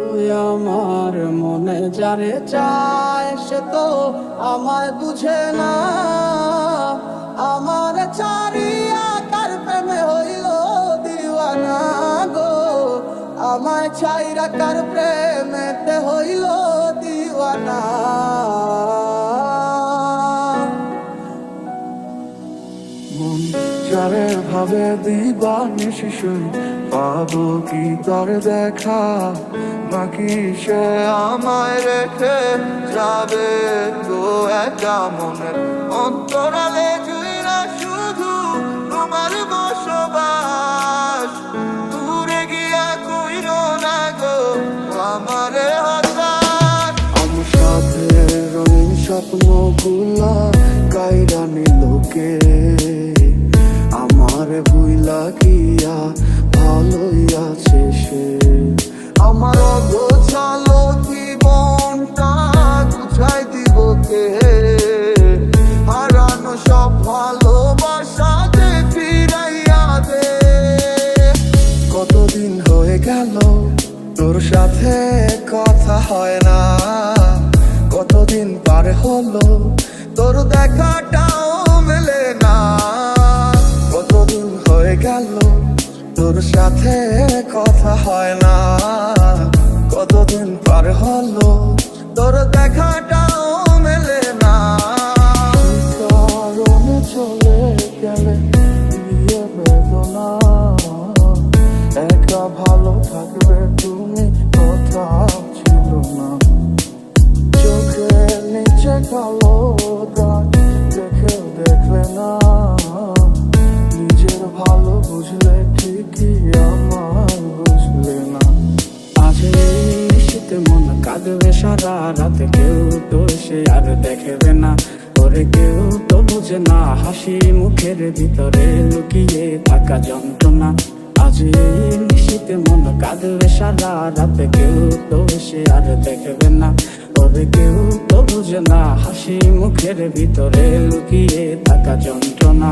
আমার মনে যারে চায় সে তো আমায় বুঝে না। আমার চারিয়া কার প্রেমে হইল দিওয়ানা গো, আমায় ছাইরা কার প্রেমেতে হইল দিওয়ানা। মন যারে ভাবে দিবানিশি শুই, পাবো কি তার দেখা, নাকি সে আমায় রেখে যাবে তো একা মনের অন্তরালে জুইরা শুধু তোমার বসবাস। দূরে গিয়া কইরো না গো আমারে হতাশ। আমার সাথে রঙিন স্বপ্নগুলা কাইরা নিল কে, আমার ভুইলা গিয়া ভালোই আছে সে। আমার অগোছালো জীবনটা গুছাই দিব কে, হারানো সব ভালোবাসা যে ফিরাইয়া দে। কতদিন হয়ে গেল তোর সাথে কথা হয় না, কতদিন পার হলো তোর দেখাটাও মেলে না। কতদিন হয়ে গেল তোর সাথে কথা হয় না, কতদিন পার হলো তোর দেখাটাও মেলে না। কারণে চলে গেলে দিয়ে বেদনা, একা ভালো থাকবে তুমি কথা ছিল না। চোখের নিচে কালো দাগ দেখেও দেখলে না, নিজের ভালো বুঝলে ঠিকই আমার বুঝলে না। আজ এই শীতে মন কাঁদবে সারা রাতে, কেউ তো সে আর দেখবে না। ওরে কেউ তো বুঝে না হাসি মুখের ভিতরে লুকিয়ে থাকা যন্ত্রণা। আজ এই শীতে মন কাঁদবে সারা রাতে, কেউ তো সে আর দেখবে না। ওরে কেউ তো বুঝে না হাসি মুখের ভিতরে লুকিয়ে থাকা যন্ত্রণা।